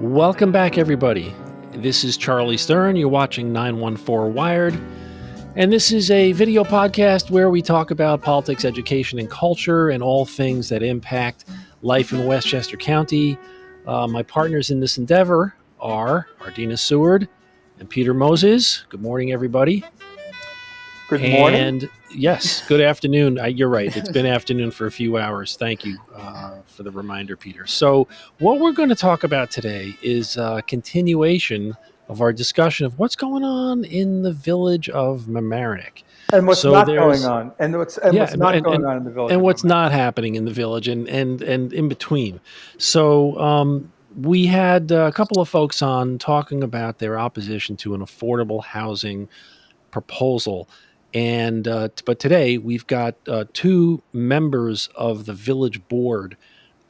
Welcome back, everybody. This is Charlie Stern. You're watching 914 Wired. And this is a video podcast where we talk about politics, education, and culture and all things that impact life in Westchester County. My partners in this endeavor are Ardina Seward and Peter Moses. Good morning, everybody. Good morning. And yes, good afternoon. You're right. It's been afternoon for a few hours. Thank you for the reminder, Peter. So what we're going to talk about today is a continuation of our discussion of what's going on in the village of Mamaroneck. And what's not going on. And what's not going on in the village. And what's not happening in the village and in between. So we had a couple of folks on talking about their opposition to an affordable housing proposal. And but today we've got two members of the village board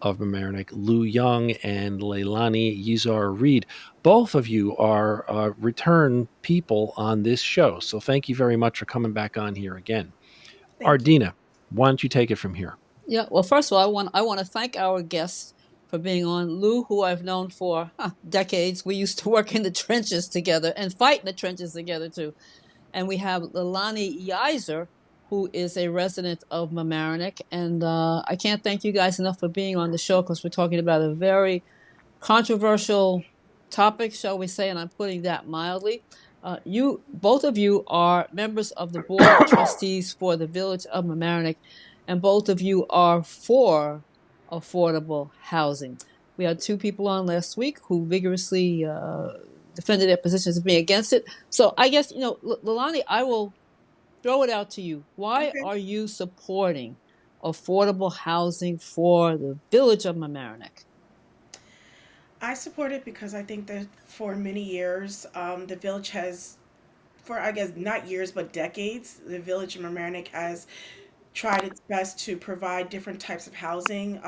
of Mamaroneck, Young and Leilani Yizar-Reid. Both of you are return people on this show, so thank you very much for coming back on here again. Ardina, why don't you take it from here? Yeah, well, first of all, I want to thank our guests for being on. Lou, who I've known for decades. We used to work in the trenches together and fight in the trenches together too. And we have Leilani Yizar, who is a resident of Mamaroneck. And I can't thank you guys enough for being on the show because we're talking about a very controversial topic, shall we say, and I'm putting that mildly. Both of you are members of the Board of Trustees for the Village of Mamaroneck, and both of you are for affordable housing. We had two people on last week who vigorously defended their positions of being against it. So I guess, Leilani, I will throw it out to you. Why are you supporting affordable housing for the village of Mamaroneck? I support it because I think that for many years, the village has, for I guess not years, but decades, the village of Mamaroneck has tried its best to provide different types of housing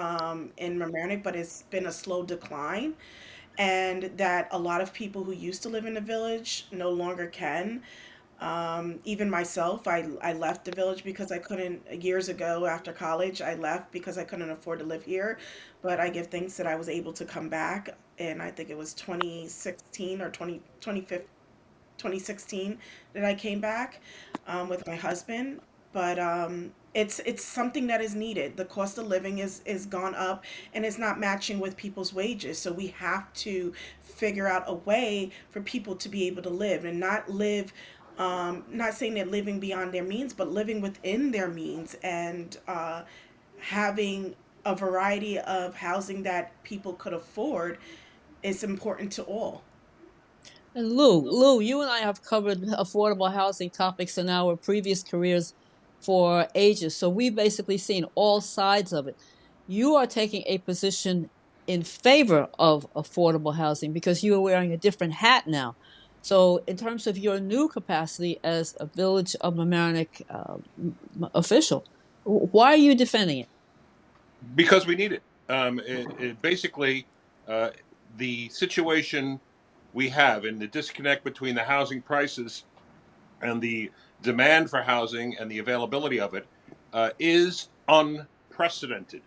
in Mamaroneck, but it's been a slow decline. And that a lot of people who used to live in the village no longer can. Even myself, I left the village because I couldn't, years ago after college, I left because I couldn't afford to live here. But I give thanks that I was able to come back. And I think it was 2016 or 2016 that I came back with my husband. But it's something that is needed. The cost of living is gone up and it's not matching with people's wages. So we have to figure out a way for people to be able to live and not live. Not saying that living beyond their means, but living within their means and having a variety of housing that people could afford is important to all. And Lou, you and I have covered affordable housing topics in our previous careers for ages. So we've basically seen all sides of it. You are taking a position in favor of affordable housing because you are wearing a different hat now. So in terms of your new capacity as a Village of Mamaroneck official, why are you defending it? Because we need it. Basically, the situation we have and the disconnect between the housing prices and the demand for housing and the availability of it is unprecedented.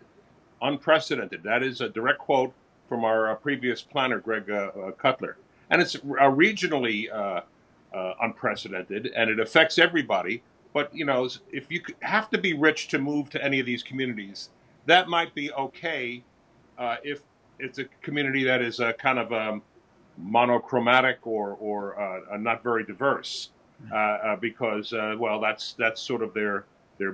Unprecedented. That is a direct quote from our previous planner, Greg Cutler. And it's regionally unprecedented, and it affects everybody. But, if you have to be rich to move to any of these communities, that might be okay if it's a community that is kind of monochromatic or not very diverse. Because that's sort of their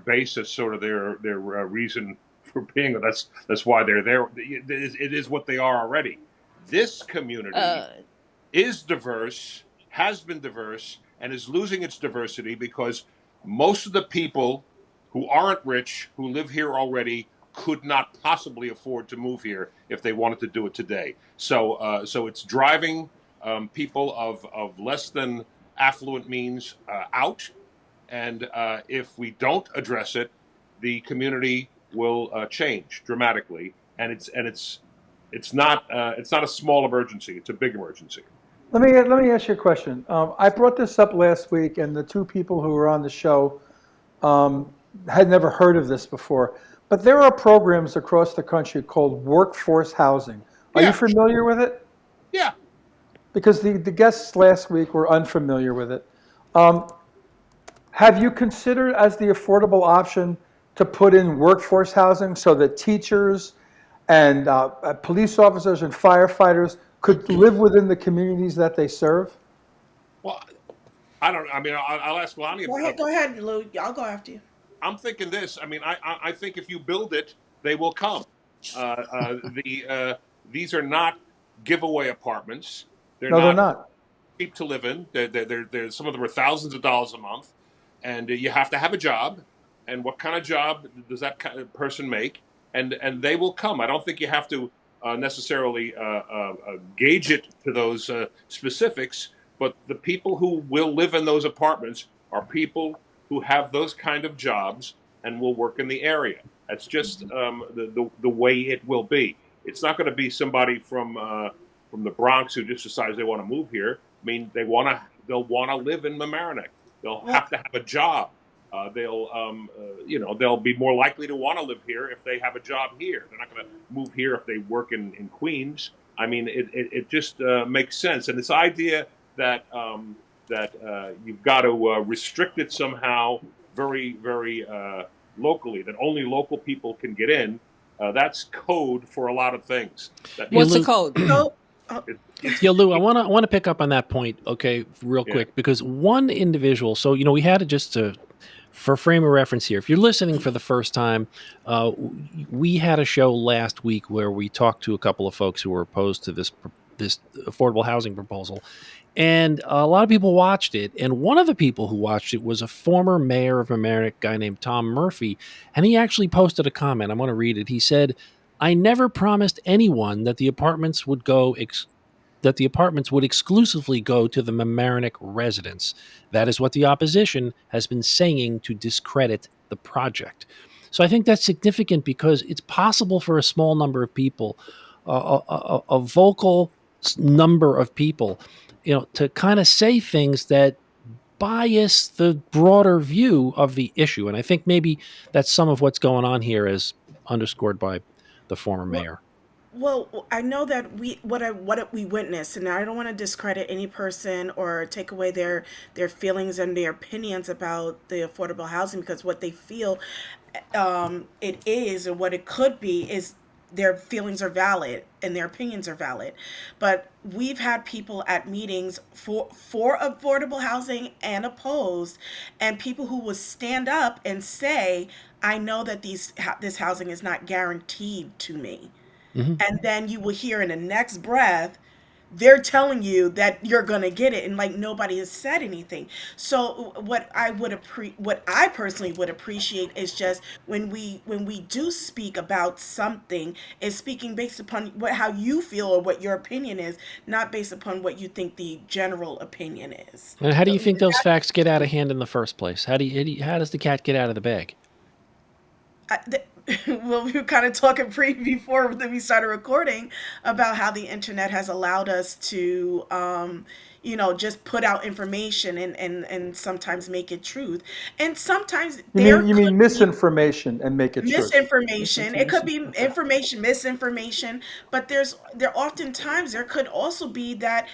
basis, sort of their reason for being. That's why they're there. It is what they are already. This community is diverse, has been diverse, and is losing its diversity because most of the people who aren't rich, who live here already, could not possibly afford to move here if they wanted to do it today. So it's driving people of less than affluent means out, and if we don't address it, the community will change dramatically. And it's not a small emergency; it's a big emergency. Let me ask you a question. I brought this up last week, and the two people who were on the show had never heard of this before. But there are programs across the country called workforce housing. Are you familiar with it? Yeah, because the guests last week were unfamiliar with it. Have you considered as the affordable option to put in workforce housing so that teachers and police officers and firefighters could live within the communities that they serve? Well, I don't. I mean, I'll ask Lonnie. Go ahead, Lou. I'll go after you. I'm thinking this. I mean, I think if you build it, they will come. These are not giveaway apartments. They're No, they're not not. cheap to live in. Some of them are thousands of dollars a month, and you have to have a job. And what kind of job does that person make? And they will come. I don't think you have to necessarily gauge it to those specifics. But the people who will live in those apartments are people who have those kind of jobs and will work in the area. That's just the way it will be. It's not going to be somebody from the Bronx who just decides they want to move here. I mean, they'll want to live in Mamaroneck. They'll have to have a job. They'll be more likely to want to live here if they have a job here. They're not going to move here if they work in Queens. I mean, it just makes sense. And this idea that you've got to restrict it somehow very, very locally, that only local people can get in, that's code for a lot of things. What's the code? Yeah, Lou, I want to pick up on that point, okay, real quick, because one individual. So we had for frame of reference here. If you're listening for the first time, we had a show last week where we talked to a couple of folks who were opposed to this affordable housing proposal. And a lot of people watched it. And one of the people who watched it was a former mayor of Mamaroneck, guy named Tom Murphy. And he actually posted a comment. I'm going to read it. He said, "I never promised anyone that the apartments would exclusively go to the Mamaroneck residents. That is what the opposition has been saying to discredit the project." So I think that's significant because it's possible for a small number of people, a vocal number of people, to kind of say things that bias the broader view of the issue. And I think maybe that's some of what's going on here, as underscored by the former mayor. Well, I know that what we witnessed, and I don't want to discredit any person or take away their feelings and their opinions about the affordable housing, because what they feel it is or what it could be is their feelings are valid and their opinions are valid. But we've had people at meetings for affordable housing and opposed, and people who will stand up and say, "I know that this housing is not guaranteed to me." Mm-hmm. And then you will hear in the next breath they're telling you that you're going to get it, and like nobody has said anything. So what I personally would appreciate is just when we do speak about something, is speaking based upon how you feel or what your opinion is, not based upon what you think the general opinion is. And how do you think those facts get out of hand in the first place? How does the cat get out of the bag? Well, we were kind of talking before we started recording about how the internet has allowed us to, just put out information and sometimes make it truth. And sometimes You mean misinformation and make it true? misinformation. It could be information, misinformation, but oftentimes there could also be that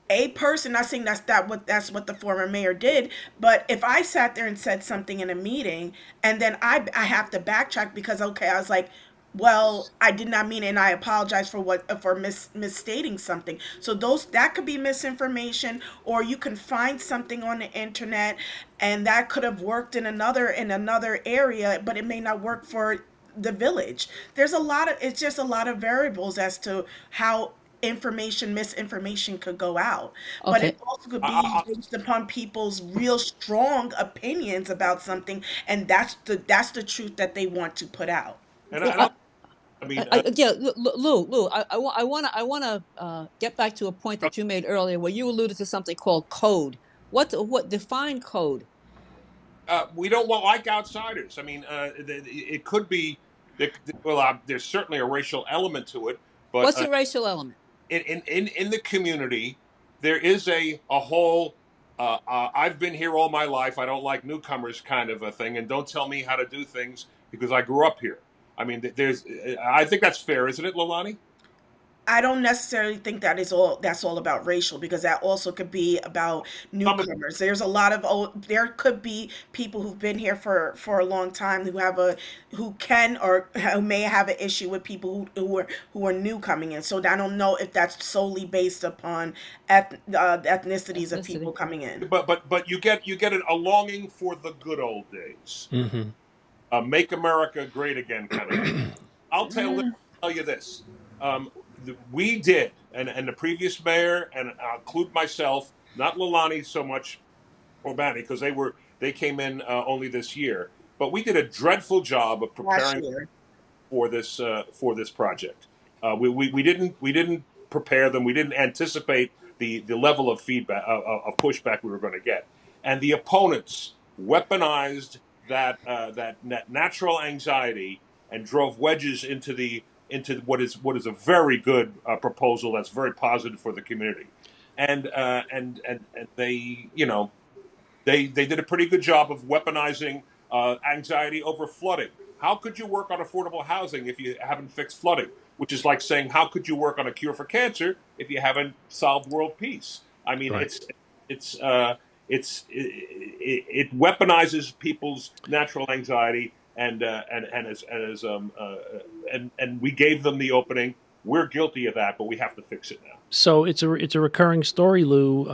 a person, not saying that's what the former mayor did, but if I sat there and said something in a meeting and then I have to backtrack because, okay, I was like, well, I did not mean it, and I apologize for misstating something. So that could be misinformation, or you can find something on the internet and that could have worked in another area, but it may not work for the village. It's just a lot of variables as to how misinformation could go out. But Okay. it also could be based upon people's real strong opinions about something, and that's the truth that they want to put out. And Well, I mean, yeah, Lou, I want to get back to a point that you made earlier, where you alluded to something called code. What define code? we don't want like outsiders. I mean, it could be. Well, there's certainly a racial element to it, but What's the racial element? in the community, there is a whole. I've been here all my life. I don't like newcomers, kind of a thing, and don't tell me how to do things because I grew up here. I mean, I think that's fair, isn't it, Leilani? I don't necessarily think that's all about racial, because that also could be about Some newcomers. There's a lot of there could be people who've been here for a long time who have a who can or who may have an issue with people who are new coming in. So I don't know if that's solely based upon ethnicities of people Ethnicity. coming in. but you get a longing for the good old days, Hmm. make America great again kind of thing. I'll Mm, tell you this. We did, and the previous mayor, and I'll include myself, not Leilani so much, or Manny, because they came in only this year, but we did a dreadful job of Last preparing year. for this project. We didn't prepare them. We didn't anticipate the level of feedback of pushback we were going to get, and the opponents weaponized that natural anxiety and drove wedges into what is a very good proposal that's very positive for the community, and they they did a pretty good job of weaponizing anxiety over flooding. How could you work on affordable housing if you haven't fixed flooding? Which is like saying, how could you work on a cure for cancer if you haven't solved world peace? I mean, Right. it's it weaponizes people's natural anxiety, and we gave them the opening. We're guilty of that, but we have to fix it now. So it's a recurring story, Lou.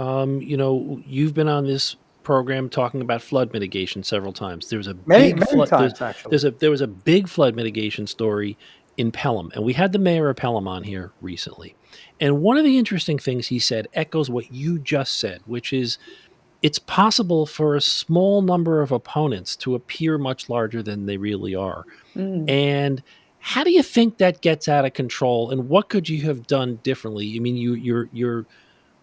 You've been on this program talking about flood mitigation several times. There was a Many, big many flood. times, actually. There was a big flood mitigation story in Pelham, and we had the mayor of Pelham on here recently. And one of the interesting things he said echoes what you just said, which is it's possible for a small number of opponents to appear much larger than they really are. mm. And how do you think that gets out of control? And what could you have done differently? I mean, you're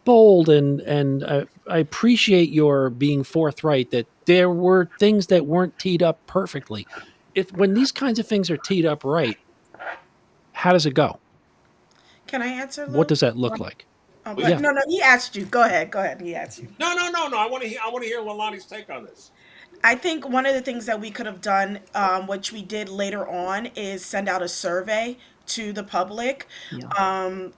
bold, and I appreciate your being forthright that there were things that weren't teed up perfectly. If when these kinds of things are teed up right, how does it go? Can I answer, What Lou? does that look like? Oh, good. Please. Yeah. No, no, he asked you. Go ahead. Go ahead. He asked you. No, no, no, no. I want to hear Lalani's take on this. I think one of the things that we could have done, which we did later on, is send out a survey to the public, Yeah. um,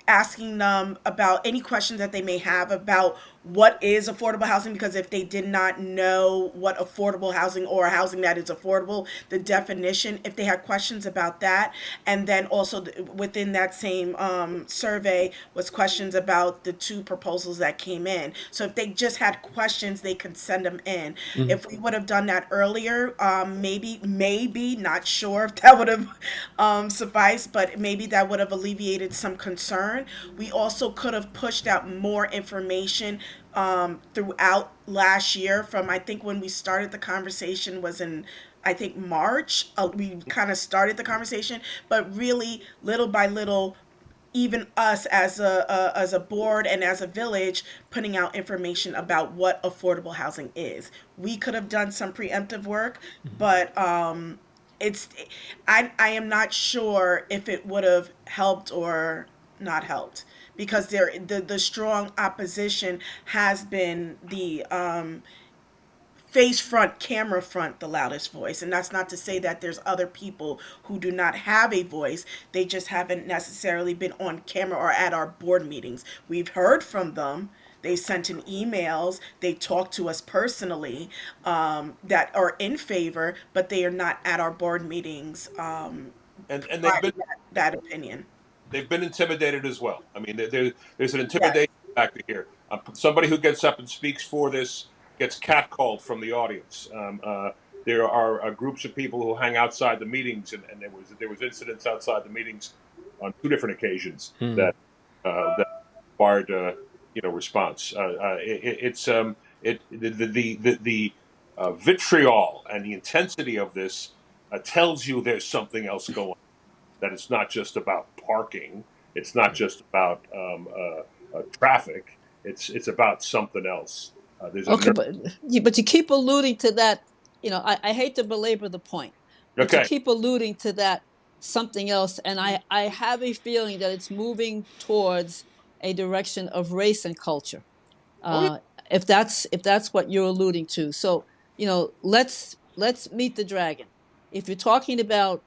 asking them about any questions that they may have about what is affordable housing, because if they did not know what affordable housing or housing that is affordable, the definition, if they had questions about that. And then also within that same survey was questions about the two proposals that came in. So if they just had questions, they could send them in. Mhm. If we would have done that earlier, maybe not sure if that would have sufficed, but maybe that would have alleviated some concern. We also could have pushed out more information throughout last year. From I think when we started the conversation was in I think March. We kind of started the conversation, but really little by little, even us as a board and as a village, putting out information about what affordable housing is. We could have done some preemptive work, Mhm. but it's I am not sure if it would have helped or not helped, because the strong opposition has been the face front, camera front, the loudest voice. And that's not to say that there's other people who do not have a voice. They just haven't necessarily been on camera or at our board meetings. We've heard from them. They sent in emails. They talk to us personally, that are in favor, but they are not at our board meetings, And providing that opinion. they've been intimidated as well. I mean, there's an Yes. intimidation factor here. Somebody who gets up and speaks for this gets catcalled from the audience. There are groups of people who hang outside the meetings, and there was incidents outside the meetings on two different occasions Mhm. that required response. It's it the vitriol and the intensity of this tells you there's something else going, that it's not just about parking. It's not just about traffic. It's about something else. There's a Okay, nerve. but you keep alluding to that. I hate to belabor the point, but you Okay. keep alluding to that something else, and I have a feeling that it's moving towards a direction of race and culture. Oh yeah. Uh, if that's what you're alluding to, so let's meet the dragon. If you're talking about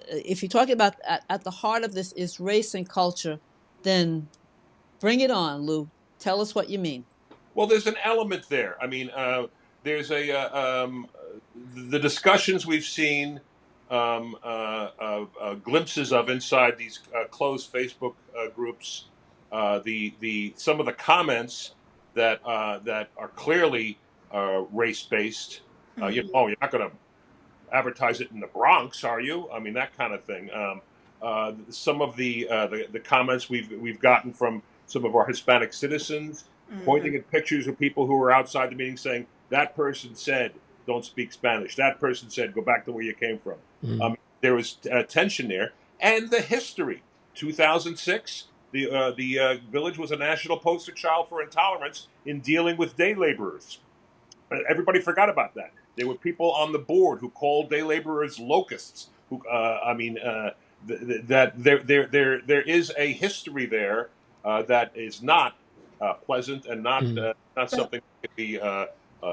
if you're talking about at the heart of this is race and culture, then bring it on, Lou. Tell us what you mean. Well, there's an element there. I mean, there's the discussions we've seen, glimpses of inside these closed Facebook groups. The some of the comments that are clearly race based. Oh, you're not going to advertise it in the Bronx, are you? I mean, that kind of thing. Some of the comments we've gotten from some of our Hispanic citizens, pointing at pictures of people who were outside the meeting saying, that person said, don't speak Spanish. That person said, go back to where you came from. There was tension there. And the history. 2006, the village was a national poster child for intolerance in dealing with day laborers. Everybody forgot about that. There were people on the board who called day laborers locusts. Who, that there is a history there that is not pleasant and not something that can be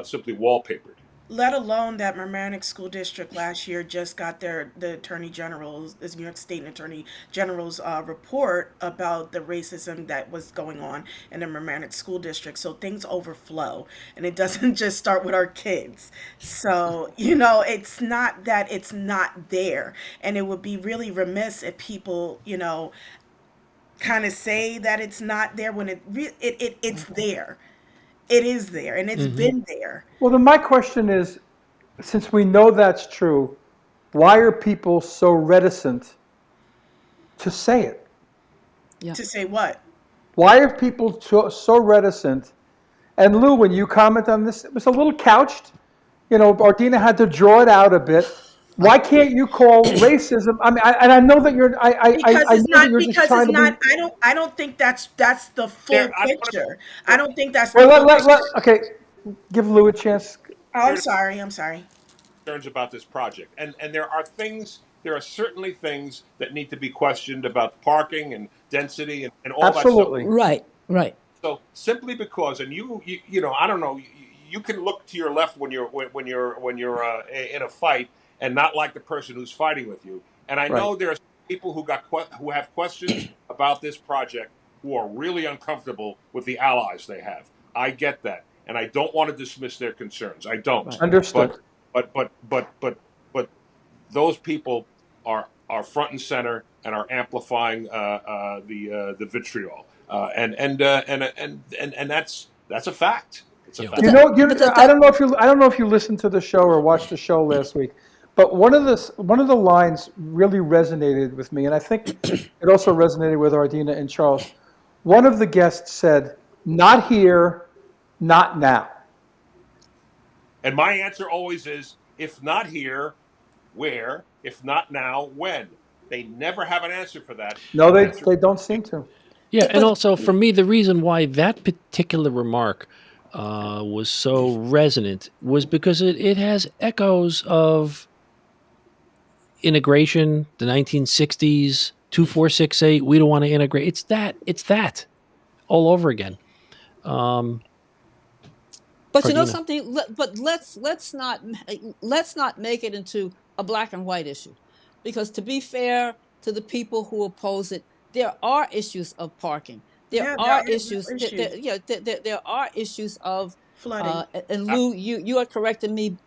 simply wallpapered. Let alone that Mamaroneck School District last year just got the Attorney General's, this New York State Attorney General's report about the racism that was going on in the Mamaroneck School District. So things overflow, and it doesn't just start with our kids. So it's not that it's not there, and it would be really remiss if people kind of say that it's not there when it's there. It is there, and it's been there. Well, then my question is, since we know that's true, why are people so reticent to say it? Yeah. To say what? Why are people so reticent? And Lou, when you comment on this, it was a little couched. Ardina had to draw it out a bit. Why can't you call racism? I mean, I know that you're. I Because know it's that not. you're just Because trying it's to be. not. I don't think that's the full There, I don't want picture. I to. don't think that's the Well, full picture. okay, give Lou a chance. Oh, I'm sorry. I'm sorry. Concerns about this project, and there are certainly things that need to be questioned about parking and density and all that stuff. Absolutely. Right. Right. So simply because, and you know, I don't know, you can look to your left when you're in a fight and not like the person who's fighting with you. And I Right. know there are people who have questions about this project who are really uncomfortable with the allies they have. I get that, and I don't want to dismiss their concerns. I don't. Right. Understood. But those people are front and center and are amplifying the vitriol, and that's a fact. It's a Yeah. fact. I don't know if you listened to the show or watched the show last week, but one of the lines really resonated with me, and I think it also resonated with Ardina and Charles. One of the guests said, "Not here, not now." And my answer always is, if not here, where? If not now, when? They never have an answer for that. No, The they answer they don't seem to. Yeah, and But also for me, the reason why that particular remark was so resonant was because it has echoes of integration, the 1960s, 2468. We don't want to integrate. It's that all over again. But you know Ardina. something. But let's not make it into a black and white issue, because to be fair to the people who oppose it, there are issues of parking. There Yeah, there are are real issues. issues. There are issues of. Flooding. And Lou, you had corrected me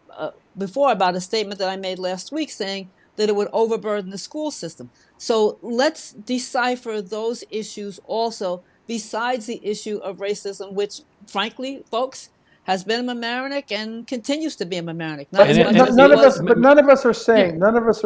before about a statement that I made last week saying that it would overburden the school system. So let's decipher those issues also, besides the issue of racism, which, frankly, folks, has been a Mamaroneck and continues to be a Mamaroneck. Not But as And much as it none of us, was. but none of us are Yeah.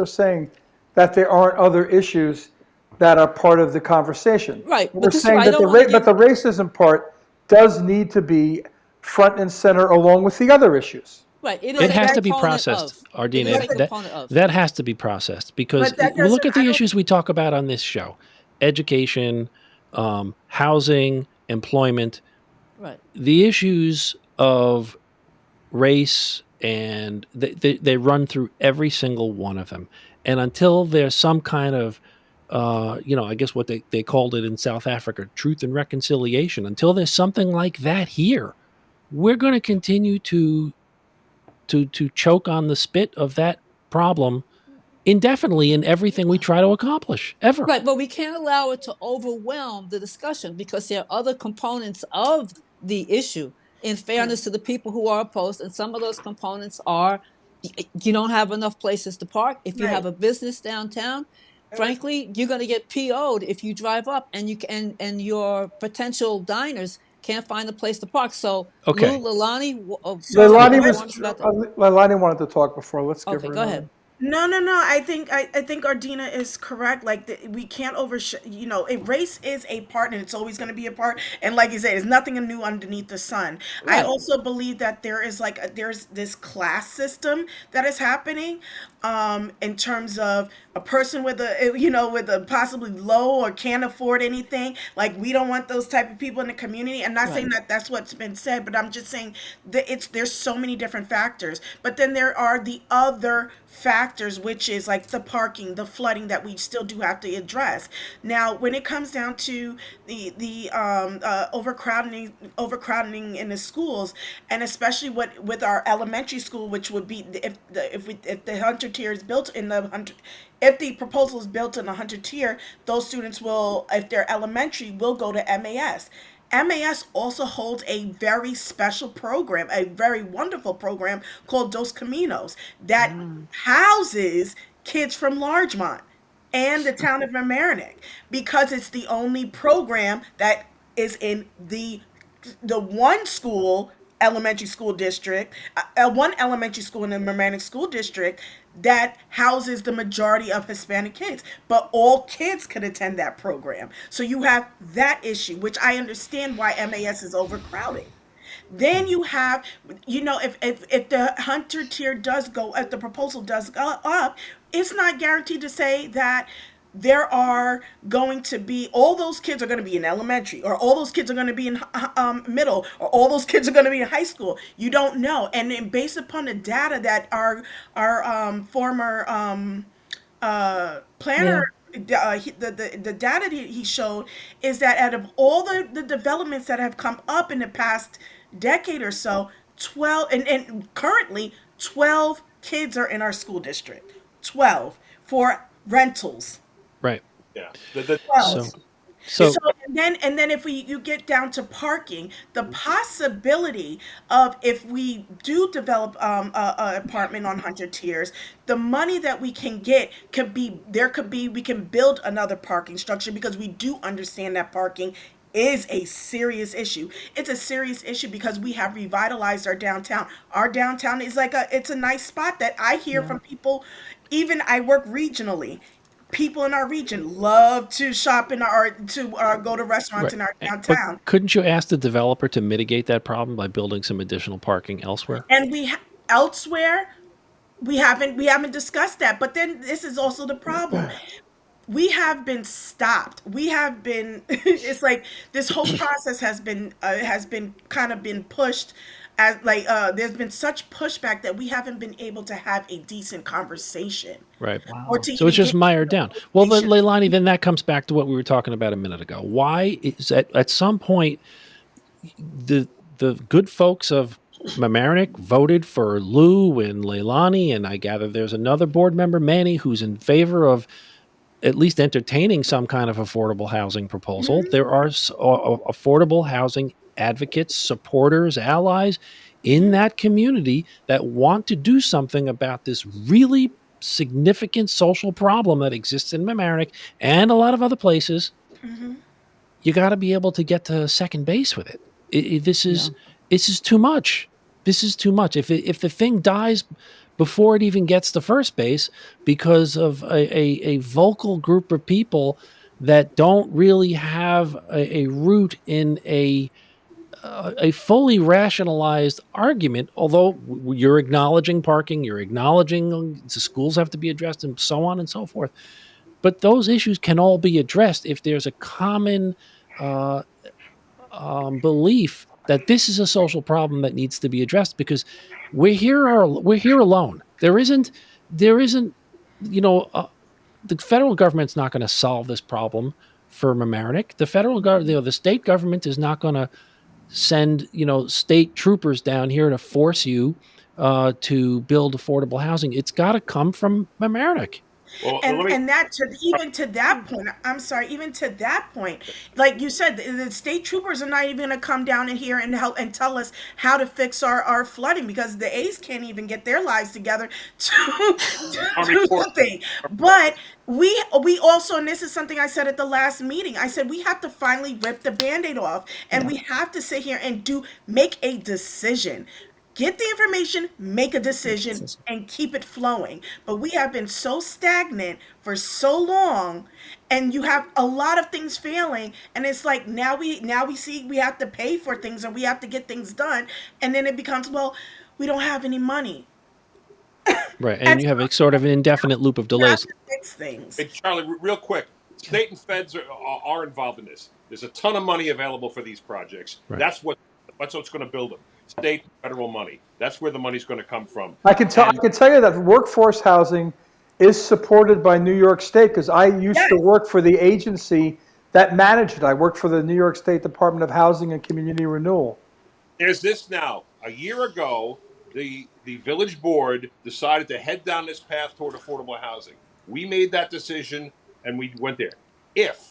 saying, that there aren't other issues that are part of the conversation. Right, We're but this is saying why I that don't want to but give. the racism part does need to be front and center along with the other issues. Right, it is It a has to be component processed, of. It is Ardina. a component of. That has to be processed because But that we doesn't. look at I the don't. issues we talk about on this show: education, housing, employment. Right. The issues of race and they run through every single one of them. And until there's some kind of I guess what they called it in South Africa, truth and reconciliation. Until there's something like that here, we're going to continue to choke on the spit of that problem indefinitely in everything we try to accomplish ever. Right, but we can't allow it to overwhelm the discussion because there are other components of the issue. In fairness to the people who are opposed, and some of those components are you don't have enough places to park. If you have Right. a business downtown, frankly, you're going to get PO'd if you drive up and and your potential diners can't find a place to park. So Lou, Okay. Leilani, So somebody Leilani want to was warn us about that? Leilani wanted to talk before. Let's give Okay, her go another. ahead. no, no, no. I think Ardina is correct. Like we can't you know, race is a part, and it's always going to be a part. And like you say, there's nothing new underneath the sun. I Right, also believe that there is like there's this class system that is happening, in terms of a person with a you know with a possibly low or can't afford anything. Like we don't want those type of people in the community. I'm not right. saying that that's what's been said, but I'm just saying that there's so many different factors. But then there are the other factors, which is like the parking, the flooding that we still do have to address. Now, when it comes down to the overcrowding in the schools, and especially what with our elementary school, which would be if the hunter tier is built in the hundred. If the proposal is built in the 100 tier, those students will, if they're elementary, will go to MAS. MAS also holds a very special program, a very wonderful program called Dos Caminos that Mm. houses kids from Largemont and the town of Mamaroneck because it's the only program that is in the one school elementary school district, one elementary school in the Mamaroneck school district that houses the majority of Hispanic kids, but all kids could attend that program. So you have that issue, which I understand why MAS is overcrowding. Then you have, you know, if the hunter tier does go, if the proposal does go up, it's not guaranteed to say that there are going to be all those kids are going to be in elementary, or all those kids are going to be in middle, or all those kids are going to be in high school. You don't know, and then based upon the data that our former Yeah. planner, the data that he showed is that out of all the developments that have come up in the past decade or so, 12 and currently 12 kids are in our school district. 12 for rentals. Right. Yeah. 12. So So so and then if you get down to parking, the possibility of if we do develop a apartment on Hunter Tiers, the money that we can get could be we can build another parking structure because we do understand that parking is a serious issue. It's a serious issue because we have revitalized our downtown. Our downtown is like it's a nice spot that I hear Yeah. from people. Even I work regionally, people in our region love to shop in our to go to restaurants right. in our But downtown, couldn't you ask the developer to mitigate that problem by building some additional parking elsewhere? and elsewhere we haven't discussed that. But then this is also the problem. We have been stopped. We have been. It's like this whole process has been kind of been pushed. As like there's been such pushback that we haven't been able to have a decent conversation Right. or Wow. to So it's even just get mired down. Well, information. Leilani, then that comes back to what we were talking about a minute ago. Why is at some point the the good folks of Mamaroneck voted for Lou and Leilani, and I gather there's another board member, Manny, who's in favor of at least entertaining some kind of affordable housing proposal. Mhm, There are affordable housing advocates, supporters, allies in mhm, that community that want to do something about this really significant social problem that exists in Mamaroneck and a lot of other places. mhm. You got to be able to get to second base with it. Yeah. This is too much. This is too much. If the thing dies before it even gets to first base because of a vocal group of people that don't really have a root in a fully rationalized argument, although you're acknowledging parking, you're acknowledging the schools have to be addressed, and so on and so forth. But those issues can all be addressed if there's a common uh, belief that this is a social problem that needs to be addressed because we're here alone. There isn't you know the federal government's not going to solve this problem for Mamaroneck. The federal government, the state government is not going to send state troopers down here to force you to build affordable housing. It's got to come from Mamaroneck. Well, and let me. and that to even to that point, I'm sorry, even to that point, like you said, the state troopers are not even going to come down in here and help and tell us how to fix our flooding, because the A's can't even get their lives together to Army do Corps. the thing. But we also, and this is something I said at the last meeting, I said we have to finally rip the Band-Aid off, and Yeah. we have to sit here and make a decision. Get the information, make a decision, and keep it flowing. But we have been so stagnant for so long, and you have a lot of things failing, and it's like now we see we have to pay for things, or we have to get things done, and then it becomes, well, we don't have any money. Right. And And you so have a sort of an indefinite loop of we have delays. to fix things. Hey, Charlie, real quick. State and feds are involved in this. There's a ton of money available for these projects. Right. That's what's going to build them. State and federal money. That's where the money's going to come from. I can tell you that workforce housing is supported by New York State, because I used to Yes. work for the agency that managed it. I worked for the New York State Department of Housing and Community Renewal. There's this now. A year ago, the village board decided to head down this path toward affordable housing. We made that decision and we went there. If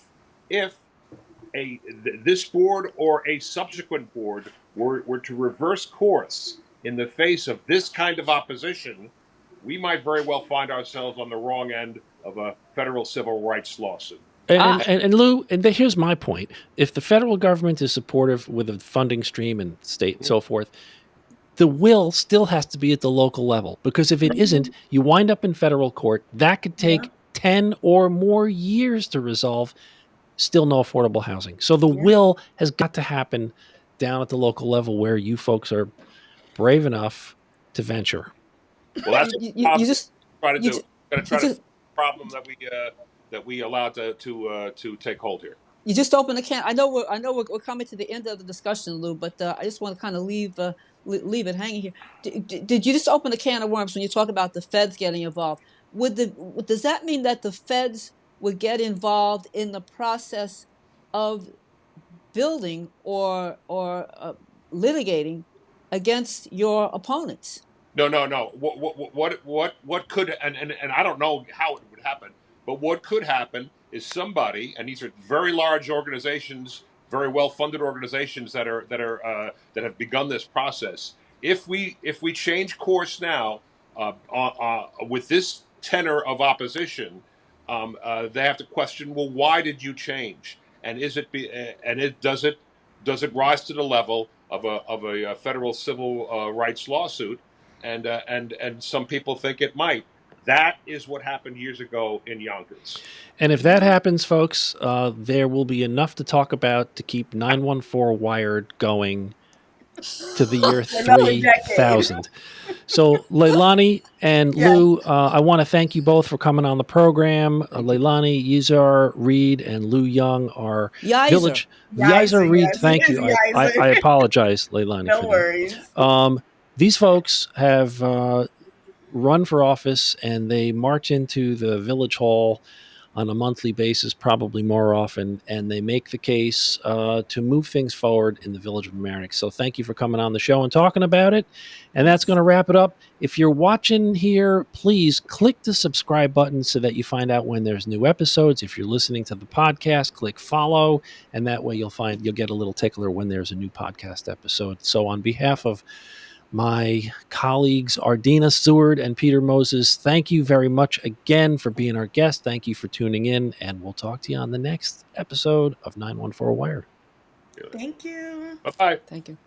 this board or a subsequent board were to reverse course in the face of this kind of opposition, we might very well find ourselves on the wrong end of a federal civil rights lawsuit. And Lou, and here's my point. If the federal government is supportive with a funding stream and state and so forth, the will still has to be at the local level, because if it isn't, you wind up in federal court. That could take 10 or more years to resolve. Still no affordable housing. So the will has got to happen down at the local level, where you folks are brave enough to venture. Well, that's what You just try to you do. just Going to try you to just fix the problem that we allowed to take hold here. you just open the can. I know we're coming to the end of the discussion, Lou, but I just want to kind of leave it hanging here. Did you just open a can of worms when you talk about the feds getting involved? Does that mean that the feds would get involved in the process of building or litigating against your opponents? No. What could, and I don't know how it would happen, but what could happen is somebody, and these are very large organizations, very well funded organizations that have begun this process. If we change course now, with this tenor of opposition, they have to question, well, why did you change? And does it rise to the level of a federal civil rights lawsuit? And some people think it might. That is what happened years ago in Yonkers. And if that happens, folks, there will be enough to talk about to keep 914 Wired going to the year Another decade. 3000. So, Leilani and Yes. Lou, I want to thank you both for coming on the program. Leilani Yizar-Reid and Lou Young are Yizer. village Yizer, Yizar-Reid. yes, Thank it you. is I Yizer. apologize, Leilani, No for worries. that. These folks have run for office, and they march into the village hall on a monthly basis, probably more often, and they make the case to move things forward in the village of Mamaroneck. So thank you for coming on the show and talking about it. And that's going to wrap it up. If you're watching here, please click the subscribe button so that you find out when there's new episodes. If you're listening to the podcast, click follow, and that way you'll get a little tickler when there's a new podcast episode. So on behalf of my colleagues, Ardina Seward and Peter Moses, thank you very much again for being our guest. Thank you for tuning in, and we'll talk to you on the next episode of 914 Wired. Thank you. Bye-bye. Thank you.